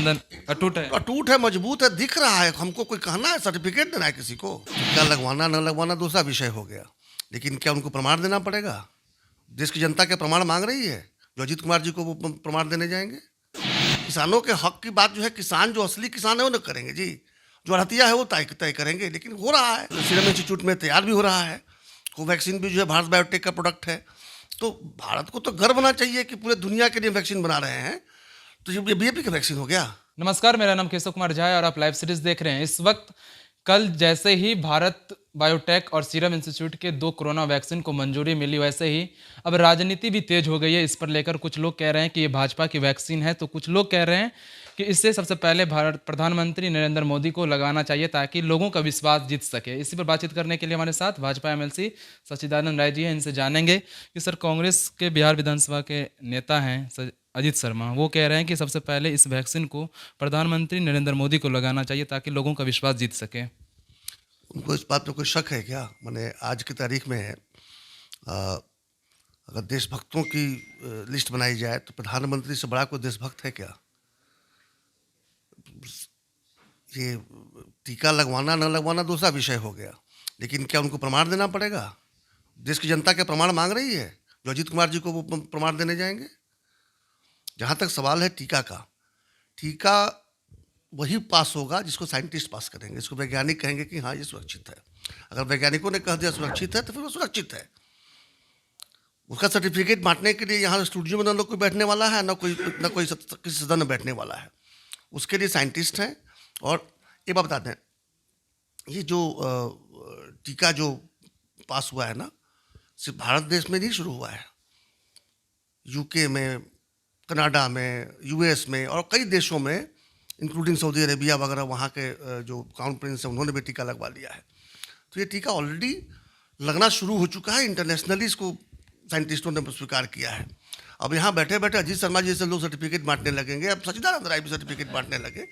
गठबंधन अटूट है। अटूट है, मजबूत है, दिख रहा है। हमको कोई कहना है, सर्टिफिकेट देना है किसी को? टीका लगवाना न लगवाना दूसरा विषय हो गया, लेकिन क्या उनको प्रमाण देना पड़ेगा? देश की जनता क्या प्रमाण मांग रही है जो अजीत कुमार जी को वो प्रमाण देने जाएंगे? किसानों के हक की बात जो है, किसान जो असली किसान है वो न करेंगे जी, जो हथिया है वो तय तय करेंगे। लेकिन हो रहा है, सीरम इंस्टीट्यूट में तैयार भी हो रहा है, कोवैक्सीन भी जो है भारत बायोटेक का प्रोडक्ट है। तो भारत को तो गर्व होना चाहिए कि पूरे दुनिया के लिए वैक्सीन बना रहे हैं। तो ये बीजेपी का वैक्सीन हो गया। नमस्कार, मेरा नाम केशव कुमार झा है और आप लाइव सीरीज देख रहे हैं। इस वक्त कल जैसे ही भारत बायोटेक और सीरम इंस्टीट्यूट के 2 कोरोना वैक्सीन को मंजूरी मिली, वैसे ही अब राजनीति भी तेज हो गई है इस पर लेकर। कुछ लोग कह रहे हैं कि ये भाजपा की वैक्सीन है, तो कुछ लोग कह रहे हैं कि इससे सबसे पहले भारत प्रधानमंत्री नरेंद्र मोदी को लगाना चाहिए ताकि लोगों का विश्वास जीत सके। इसी पर बातचीत करने के लिए हमारे साथ भाजपा एमएलसी सच्चिदानंद राय जी हैं। इनसे जानेंगे कि सर, कांग्रेस के बिहार विधानसभा के नेता हैं अजीत शर्मा, वो कह रहे हैं कि सबसे पहले इस वैक्सीन को प्रधानमंत्री नरेंद्र मोदी को लगाना चाहिए ताकि लोगों का विश्वास जीत सके। उनको इस बात पे कोई शक है क्या? मैंने आज की तारीख में अ, अगर देशभक्तों की लिस्ट बनाई जाए तो प्रधानमंत्री से बड़ा कोई देशभक्त है क्या? ये टीका लगवाना न लगवाना दूसरा विषय हो गया, लेकिन क्या उनको प्रमाण देना पड़ेगा? देश की जनता क्या प्रमाण मांग रही है जो अजीत कुमार जी को वो प्रमाण देने जाएंगे? जहाँ तक सवाल है टीका का, टीका वही पास होगा जिसको साइंटिस्ट पास करेंगे, जिसको वैज्ञानिक कहेंगे कि हाँ ये सुरक्षित है। अगर वैज्ञानिकों ने कह दिया सुरक्षित है तो फिर वो सुरक्षित है। उसका सर्टिफिकेट बांटने के लिए यहाँ स्टूडियो में ना कोई बैठने वाला है, ना कोई किसी सदन में बैठने वाला है। उसके लिए साइंटिस्ट हैं। और एक बात बता दें, ये जो टीका जो पास हुआ है ना, सिर्फ भारत देश में नहीं शुरू हुआ है, यूके में, कनाडा में, यूएस में और कई देशों में, इंक्लूडिंग सऊदी अरेबिया वगैरह, वहाँ के जो क्राउन प्रिंस हैं उन्होंने भी टीका लगवा लिया है। तो ये टीका ऑलरेडी लगना शुरू हो चुका है। इंटरनेशनली इसको साइंटिस्टों ने स्वीकार किया है। अब यहाँ बैठे बैठे अजीत शर्मा जी जैसे लोग सर्टिफिकेट बांटने लगेंगे, अब सच्चिदानंद राय भी सर्टिफिकेट बांटने लगे,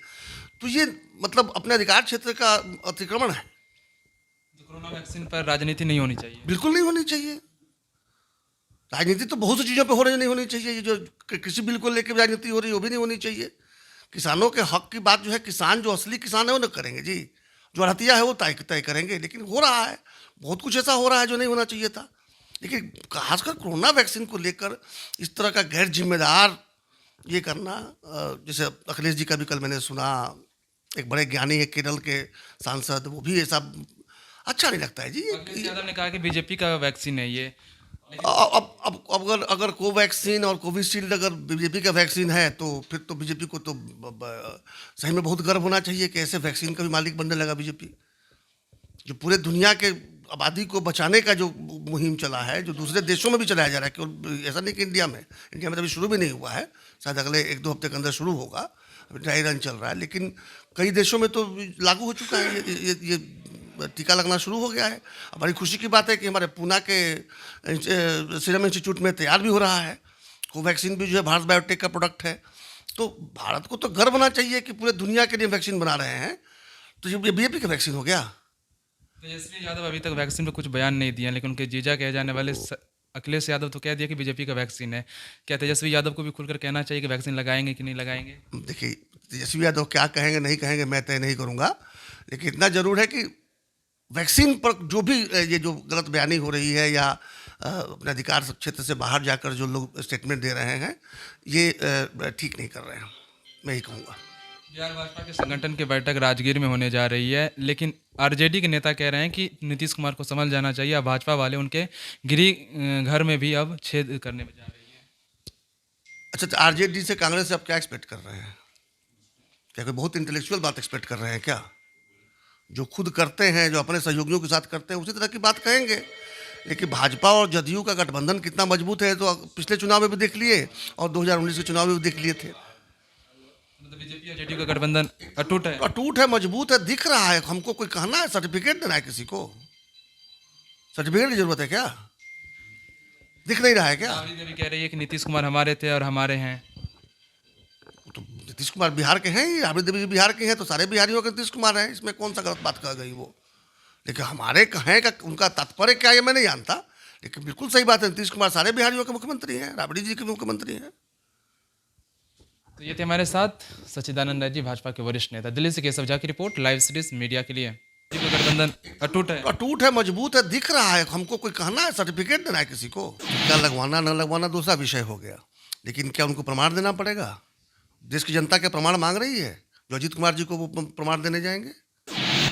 तो ये मतलब अपने अधिकार क्षेत्र का अतिक्रमण है। तो कोरोना वैक्सीन पर राजनीति नहीं होनी चाहिए? बिल्कुल नहीं होनी चाहिए। राजनीति तो बहुत सी चीज़ों पे हो रही, नहीं होनी चाहिए। ये जो कृषि बिल को लेकर राजनीति हो रही है वो भी नहीं होनी चाहिए। किसानों के हक की बात जो है, किसान जो असली किसान है वो न करेंगे जी, जो हथिया है वो तय तय करेंगे। लेकिन हो रहा है, बहुत कुछ ऐसा हो रहा है जो नहीं होना चाहिए था। लेकिन खासकर कोरोना वैक्सीन को लेकर इस तरह का गैर जिम्मेदार ये करना, जैसे अखिलेश जी का भी कल मैंने सुना, एक बड़े ज्ञानी है केरल के सांसद, वो भी ऐसा अच्छा नहीं लगता है जी। अखिलेश यादव ने कहा कि बीजेपी का वैक्सीन है ये। अब अगर कोवैक्सीन और कोविशील्ड अगर बीजेपी का वैक्सीन है तो फिर तो बीजेपी को तो सही में बहुत गर्व होना चाहिए कि ऐसे वैक्सीन का भी मालिक बनने लगा बीजेपी, जो पूरे दुनिया के आबादी को बचाने का जो मुहिम चला है, जो दूसरे देशों में भी चलाया जा रहा है। केवल ऐसा नहीं कि इंडिया में तो अभी शुरू भी नहीं हुआ है, शायद अगले 1-2 हफ्ते के अंदर शुरू होगा। अभी ड्राई रन चल रहा है, लेकिन कई देशों में तो लागू हो चुका है। ये टीका लगना शुरू हो गया है। अब बड़ी खुशी की बात है कि हमारे पूना के सीरम इंस्टीट्यूट में तैयार भी हो रहा है, कोवैक्सीन भी जो है भारत बायोटेक का प्रोडक्ट है। तो भारत को तो गर्व होना चाहिए कि पूरे दुनिया के लिए वैक्सीन बना रहे हैं। तो ये बीजेपी का वैक्सीन हो गया। तेजस्वी यादव अभी तक वैक्सीन पे कुछ बयान नहीं दिया, लेकिन उनके जीजा कहे जाने वाले अखिलेश यादव तो कह दिया कि बीजेपी का वैक्सीन है। क्या तेजस्वी यादव को भी खुलकर कहना चाहिए कि वैक्सीन लगाएंगे कि नहीं लगाएंगे? देखिए, तेजस्वी यादव क्या कहेंगे नहीं कहेंगे मैं तय नहीं करूँगा, लेकिन इतना ज़रूर है कि वैक्सीन पर जो भी ये जो गलत बयानी हो रही है या अपने अधिकार क्षेत्र से बाहर जाकर जो लोग स्टेटमेंट दे रहे हैं, ये ठीक नहीं कर रहे हैं, मैं ही कहूँगा। बिहार भाजपा के संगठन की बैठक राजगीर में होने जा रही है, लेकिन आरजेडी के नेता कह रहे हैं कि नीतीश कुमार को संभल जाना चाहिए। अब भाजपा वाले उनके गृह घर में भी अब छेद करने में जा रही है। अच्छा, तो आरजेडी से, कांग्रेस से आप क्या एक्सपेक्ट कर रहे हैं? क्या कोई बहुत इंटेलेक्चुअल बात एक्सपेक्ट कर रहे हैं क्या? जो खुद करते हैं, जो अपने सहयोगियों के साथ करते हैं, उसी तरह की बात कहेंगे। लेकिन भाजपा और जदयू का गठबंधन कितना मजबूत है तो पिछले चुनाव में भी देख लिए और 2019 के चुनाव में भी देख लिए थे। मतलब बीजेपी और जेडीयू का गठबंधन अटूट है। अटूट है, मजबूत है, दिख रहा है। हमको कोई कहना है, सर्टिफिकेट देना है किसी को? सर्टिफिकेट की जरूरत है क्या? दिख नहीं रहा है क्या? राबड़ी देवी कह रही है कि नीतीश कुमार हमारे थे और हमारे हैं। तो नीतीश कुमार बिहार के हैं ही, राबड़ी देवी बिहार के हैं, तो सारे बिहारियों के नीतीश कुमार हैं। इसमें कौन सा गलत बात कह गई वो? लेकिन हमारे कहें का उनका तात्पर्य क्या, ये मैं नहीं जानता, लेकिन बिल्कुल सही बात है, नीतीश कुमार सारे बिहारियों के मुख्यमंत्री हैं, राबड़ी जी के मुख्यमंत्री हैं। तो ये थे हमारे साथ सच्चिदानंद राय जी, भाजपा के वरिष्ठ नेता। दिल्ली से केशव झा की रिपोर्ट, लाइव सीरीज मीडिया के लिए। जी का गठबंधन अटूट है। अटूट है, मजबूत है, दिख रहा है। हमको कोई कहना है, सर्टिफिकेट देना है किसी को? टीका लगवाना न लगवाना दूसरा विषय हो गया, लेकिन क्या उनको प्रमाण देना पड़ेगा? देश की जनता के प्रमाण मांग रही है, जो अजीत कुमार जी को वो प्रमाण देने जाएंगे?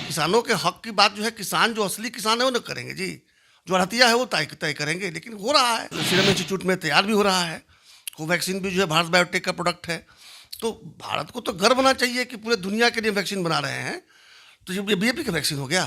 किसानों के हक की बात जो है, किसान जो असली किसान है वो न करेंगे जी, जो हथिया है वो तय तय करेंगे। लेकिन हो रहा है, सीरम इंस्टीट्यूट में तैयार भी हो रहा है, कोवैक्सीन भी जो है भारत बायोटेक का प्रोडक्ट है। तो भारत को तो गर्व होना चाहिए कि पूरे दुनिया के लिए वैक्सीन बना रहे हैं। तो ये बीजेपी का वैक्सीन हो गया।